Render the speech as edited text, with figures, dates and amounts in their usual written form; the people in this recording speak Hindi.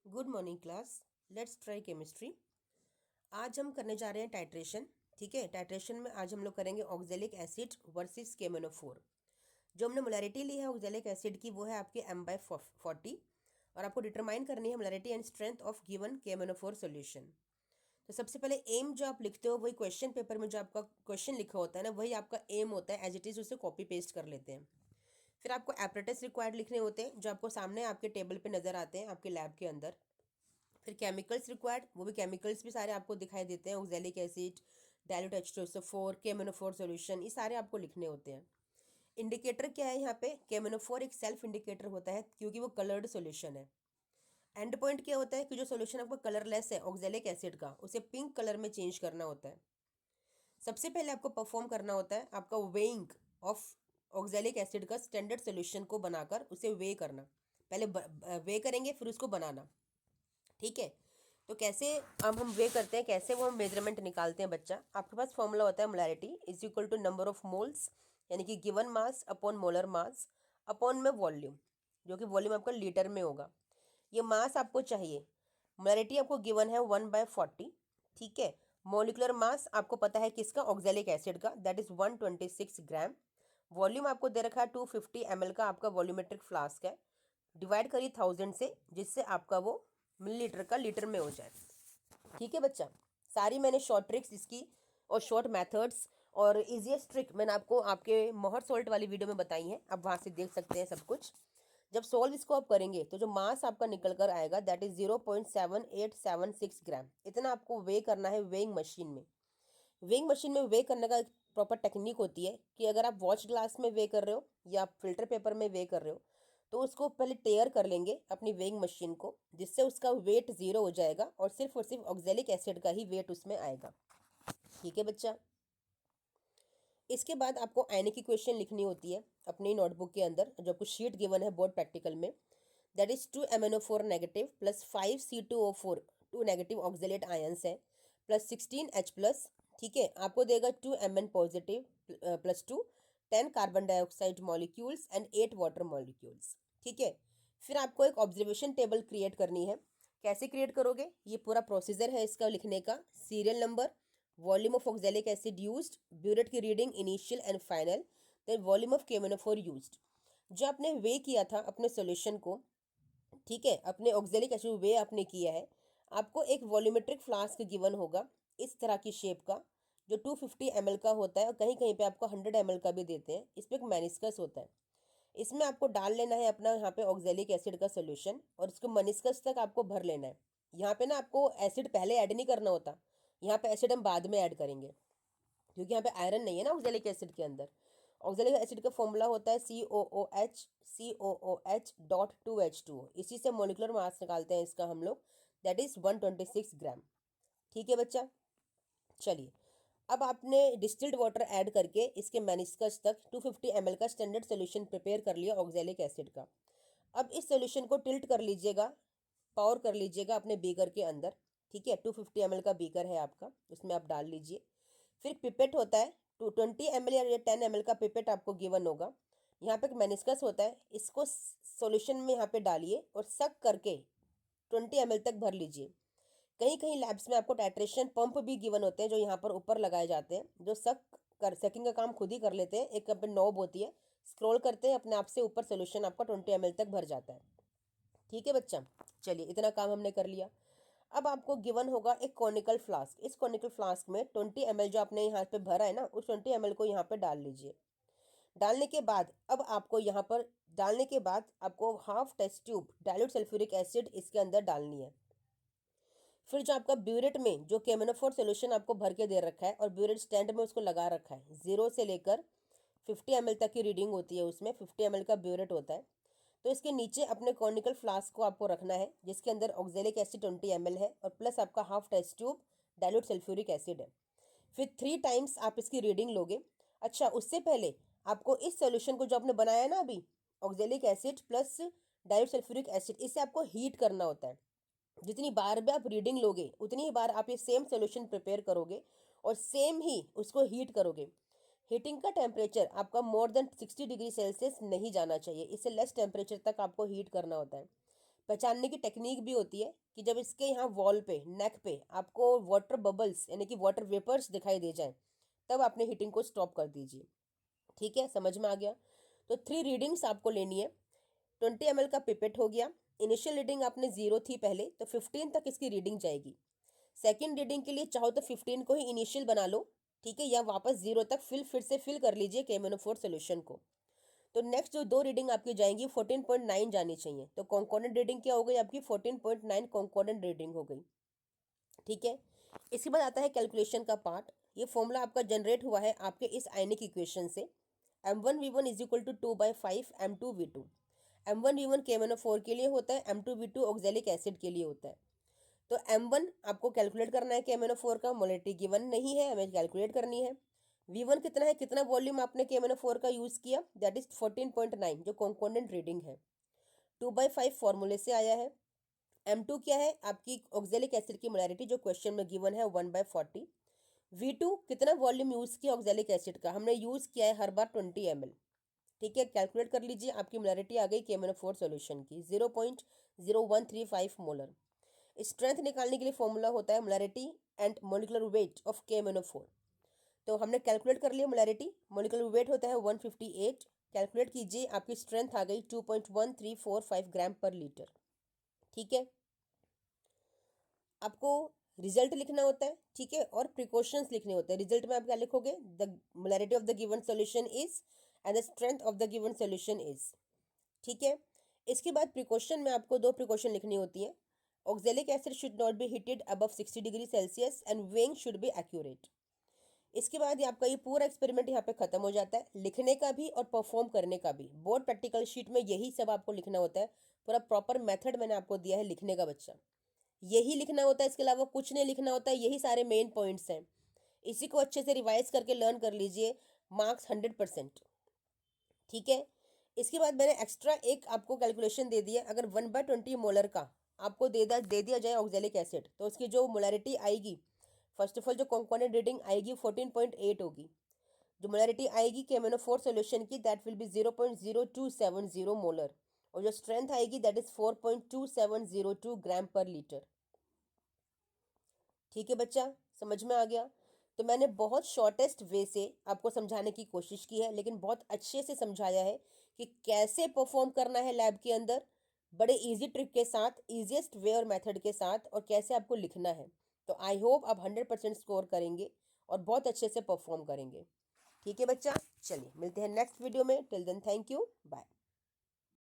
Good morning class. Let's try chemistry. आज हम करने जा रहे हैं टाइट्रेशन। ठीक है, टाइट्रेशन में आज हम लोग करेंगे ऑक्जेलिक एसिड वर्सेस केमोनोफोर। जो हमने मोलैरिटी ली है ऑक्जेलिक एसिड की वो है आपके M/40 और आपको डिटरमाइन करनी है molarity and strength of given केमोनोफोर solution. तो सबसे पहले एम जो आप लिखते हो वही क्वेश्चन पेपर में जो आपका क्वेश्चन लिखा होता है ना वही आपका एम होता है, एज इट इज़ उसे कॉपी पेस्ट कर लेते हैं। फिर आपको एपरेटस रिक्वायर्ड लिखने होते हैं जो आपको सामने आपके टेबल पे नज़र आते हैं आपके लैब के अंदर। फिर केमिकल्स रिक्वायर्ड, वो भी केमिकल्स भी सारे आपको दिखाई देते हैं, oxalic acid, dilute H2SO4, केमोनोफोर solution, ये सारे आपको लिखने होते हैं। इंडिकेटर क्या है यहाँ पे? केमोनोफोर एक सेल्फ इंडिकेटर होता है क्योंकि वो कलर्ड सॉल्यूशन है। एंड पॉइंट क्या होता है कि जो सॉल्यूशन आपका कलरलेस है ऑक्जेलिक एसिड का उसे पिंक कलर में चेंज करना होता है। सबसे पहले आपको परफॉर्म करना होता है आपका वेइंग ऑफ ऑक्जेलिक एसिड का स्टैंडर्ड सॉल्यूशन को बनाकर उसे वे करना। पहले वे करेंगे फिर उसको बनाना। ठीक है, तो कैसे अब हम वे करते हैं, कैसे वो हम मेजरमेंट निकालते हैं बच्चा। आपके पास फॉर्मूला होता है molarity is equal to number of moles, यानी कि given mass upon molar mass upon में वॉल्यूम, जो कि वॉल्यूम आपका लीटर में होगा। ये मास आपको चाहिए। मोलैरिटी आपको गिवन है 1/40। ठीक है, मोलिकुलर मास आपको पता है किसका? ऑक्जेलिक एसिड का, दैट इज 126 ग्राम। वॉल्यूम आपको दे रखा है 250 ml का आपका वॉल्यूमेट्रिक फ्लास्क है। डिवाइड करिए 1000 से, जिससे आपका वो मिलीलीटर का लीटर में हो जाए। ठीक है बच्चा, सारी मैंने शॉर्ट ट्रिक्स इसकी और शॉर्ट मेथड्स और इजीएस्ट ट्रिक मैंने आपको आपके मोहर सोल्ट वाली वीडियो में बताई हैं, आप वहाँ से देख सकते हैं सब कुछ। जब सॉल्व इसको आप करेंगे तो जो मास आपका निकल कर आएगा दैट इज 0.7876 ग्राम। इतना आपको वे करना है वेइंग मशीन में। वेइंग मशीन में वे करने का एक प्रॉपर टेक्निक होती है कि अगर आप वॉच ग्लास में वे कर रहे हो या फिल्टर पेपर में वे कर रहे हो तो उसको पहले टेयर कर लेंगे अपनी वेइंग मशीन को, जिससे उसका वेट ज़ीरो हो जाएगा और सिर्फ ऑक्जेलिक एसिड का ही वेट उसमें आएगा। ठीक है बच्चा, इसके बाद आपको आयनिक इक्वेशन लिखनी होती है अपनी नोटबुक के अंदर, जो आपको शीट गिवन है बोर्ड प्रैक्टिकल में। That is 2MnO4 negative plus 5C2O4, 2 negative oxalate ions है, प्लस 16H प्लस। ठीक है, आपको देगा 2Mn positive plus 2, 10 carbon dioxide molecules and 8 water molecules. ठीक है, फिर आपको एक ऑब्जर्वेशन टेबल क्रिएट करनी है। कैसे क्रिएट करोगे? ये पूरा प्रोसीजर है इसका लिखने का। Serial number, volume of oxalic acid used, burette की reading initial and final, then volume of केमोनोफोर यूज्ड। जो आपने वे किया था अपने सॉल्यूशन को, ठीक है, अपने ऑक्जेलिक एसिड वे आपने किया है, आपको एक वॉल्यूमेट्रिक फ्लास्क गिवन होगा इस तरह की शेप का, जो 250 ml का होता है और कहीं कहीं पे आपको 100 ml का भी देते हैं। इस पर एक मेनिस्कस होता है, इसमें आपको डाल लेना है अपना यहाँ पे ऑक्जेलिक एसिड का सोल्यूशन और इसको मेनिस्कस तक आपको भर लेना है। यहाँ पे ना आपको एसिड पहले ऐड नहीं करना होता, यहाँ पे एसिड हम बाद में ऐड करेंगे क्योंकि यहाँ पे आयरन नहीं है ना ऑक्जेलिक एसिड के अंदर। ऑक्जेलिक एसिड का फॉर्मूला होता है COOH इसी से मोलिकुलर मास निकालते हैं इसका हम लोग, दैट इज 126 ग्राम। ठीक है बच्चा, चलिए अब आपने डिस्टिल्ड वाटर ऐड करके इसके मेनिस्कस तक 250 ml का स्टैंडर्ड सोल्यूशन प्रिपेयर कर लिया ऑक्जेलिक एसिड का। अब इस सोल्यूशन को टिल्ट कर लीजिएगा, पावर कर लीजिएगा अपने बीकर के अंदर। ठीक है, 250 ml का बीकर है आपका, उसमें आप डाल लीजिए। फिर पिपेट होता है 20 ml या 10 ml का पिपेट आपको गिवन होगा। यहाँ पे एक मेनिस्कस होता है, इसको सॉल्यूशन में यहाँ पे डालिए और सक करके 20 ml तक भर लीजिए। कहीं कहीं लैब्स में आपको टाइट्रेशन पंप भी गिवन होते हैं जो यहाँ पर ऊपर लगाए जाते हैं, जो सकिंग का काम खुद ही कर लेते हैं। एक पे नॉब होती है, स्क्रॉल करते हैं अपने आप से ऊपर सोल्यूशन आपका 20 ml तक भर जाता है। ठीक है बच्चा, चलिए इतना काम हमने कर लिया। अब आपको गिवन होगा एक कॉनिकल फ्लास्क। इस कॉनिकल फ्लास्क में 20 ml जो आपने यहाँ पे भरा है ना, उस 20 ml को यहाँ पे डाल लीजिए। डालने के बाद अब आपको यहाँ पर डालने के बाद आपको half test tube dilute sulphuric acid इसके अंदर डालनी है। फिर जो आपका ब्यूरेट में जो केमोनोफोर सोल्यूशन आपको भर के दे रखा है और ब्यूरेट स्टैंड में उसको लगा रखा है, 0 से लेकर 50 ml तक की रीडिंग होती है उसमें, 50 ml का ब्यूरेट होता है। तो इसके नीचे अपने कॉनिकल फ्लास्क को आपको रखना है जिसके अंदर ऑक्जेलिक एसिड 20 ml है और प्लस आपका half test tube dilute sulphuric acid है। फिर 3 टाइम्स आप इसकी रीडिंग लोगे। अच्छा, उससे पहले आपको इस सोल्यूशन को जो आपने बनाया है ना अभी, oxalic acid plus dilute sulphuric acid, इसे आपको हीट करना होता है। जितनी बार भी आप रीडिंग लोगे उतनी ही बार आप ये सेम सोल्यूशन प्रिपेयर करोगे और सेम ही उसको हीट करोगे। हीटिंग का टेम्परेचर आपका मोर देन 60 डिग्री सेल्सियस नहीं जाना चाहिए, इससे लेस टेम्परेचर तक आपको हीट करना होता है। पहचानने की टेक्निक भी होती है कि जब इसके यहाँ वॉल पे, नेक पे आपको वाटर बबल्स यानी कि वाटर वेपर्स दिखाई दे जाए, तब आपने हीटिंग को स्टॉप कर दीजिए। ठीक है, समझ में आ गया। तो 3 रीडिंग्स आपको लेनी है। 20 ml का पिपेट हो गया। इनिशियल रीडिंग आपने 0 थी पहले, तो 15 तक इसकी रीडिंग जाएगी। सेकेंड रीडिंग के लिए चाहो तो 15 को ही इनिशियल बना लो, ठीक है, या वापस 0 तक फिर से फिल कर लीजिए KMnO4 सोल्यूशन को। तो नेक्स्ट जो 2 रीडिंग आपकी जाएंगी 14.9 जानी चाहिए। तो कॉन्कॉर्डेंट रीडिंग क्या हो गई आपकी? 14.9 कॉन्कॉर्डेंट रीडिंग हो गई। ठीक है, इसके बाद आता है कैलकुलेशन का पार्ट। ये फॉर्मूला आपका जनरेट हुआ है आपके इस आयनिक इक्वेशन से। M1V1 is equal to 2/5 M2V2। M1V1 KMnO4 के लिए होता है, M2V2 ऑक्जेलिक एसिड के लिए होता है। तो M1 आपको कैलकुलेट करना है KMnO4 का, मोलेरिटी गिवन नहीं है, हमें कैलकुलेट करनी है। V1 कितना है, कितना वॉल्यूम आपने KMnO4 का यूज किया, दैट इज 14.9 जो कॉन्कोनेंट रीडिंग है। 2/5 फॉर्मूले से आया है। M2 क्या है आपकी ऑक्जेलिक एसिड की मोलैरिटी जो क्वेश्चन में गिवन है 1/40। V2 कितना वॉल्यूम यूज किया ऑक्जेलिक एसिड का, हमने यूज किया है हर बार 20 ml। ठीक है, कैलकुलेट कर लीजिए, आपकी मोलैरिटी आ गई KMnO4 सॉल्यूशन की 0.0135 मोलर। स्ट्रेंथ निकालने के लिए फॉर्मूला होता है molarity and molecular weight of KMnO4। तो हमने कैलकुलेट कर लिया मोलैरिटी, मॉलिक्यूलर वेट होता है 158। कैलकुलेट कीजिए, आपकी स्ट्रेंथ आ गई 2.1345 ग्राम पर लीटर। ठीक है, आपको रिजल्ट लिखना होता है, ठीक है, और प्रिकॉशंस लिखने होते हैं। रिजल्ट में आप क्या लिखोगे? The molarity of the given solution is and the strength of the given solution is. ठीक है, इसके बाद प्रिकॉशन में आपको 2 प्रिकॉशन लिखनी होती है। Oxalic acid should not be heated above 60 degree Celsius and weighing should be accurate. इसके बाद आपका ये पूरा एक्सपेरिमेंट यहाँ पे खत्म हो जाता है, लिखने का भी और परफॉर्म करने का भी। बोर्ड प्रैक्टिकल शीट में यही सब आपको लिखना होता है। पूरा प्रॉपर मेथड मैंने आपको दिया है लिखने का बच्चा, यही लिखना होता है, इसके अलावा कुछ नहीं लिखना होता है। यही सारे मेन पॉइंट्स हैं। इसी को अच्छे से रिवाइज करके लर्न कर लीजिए, मार्क्स 100%। ठीक है, इसके बाद मैंने एक्स्ट्रा एक आपको कैलकुलेशन दे दिया। अगर 1/20 मोलर का आपको दे दिया जाए ऑक्जेलिक एसिड, तो उसकी जो मोलैरिटी आएगी, फर्स्ट ऑफ ऑल जो कॉम्पोनेंट रीडिंग आएगी 14.8 होगी। जो मोलैरिटी आएगी KMnO4 सॉल्यूशन की, दैट विल बी 0.0270 मोलर। और जो स्ट्रेंथ आएगी दैट इज 4.2702 ग्राम पर लीटर। ठीक है बच्चा, समझ में आ गया? तो मैंने बहुत शॉर्टेस्ट वे से आपको समझाने की कोशिश की है, लेकिन बहुत अच्छे से समझाया है कि कैसे परफॉर्म करना है लैब के अंदर, बड़े इजी ट्रिक के साथ, इजीएस्ट वे और मेथड के साथ, और कैसे आपको लिखना है। तो आई होप आप 100% स्कोर करेंगे और बहुत अच्छे से परफॉर्म करेंगे। ठीक है बच्चा, चलिए मिलते हैं नेक्स्ट वीडियो में। Till then thank you, bye.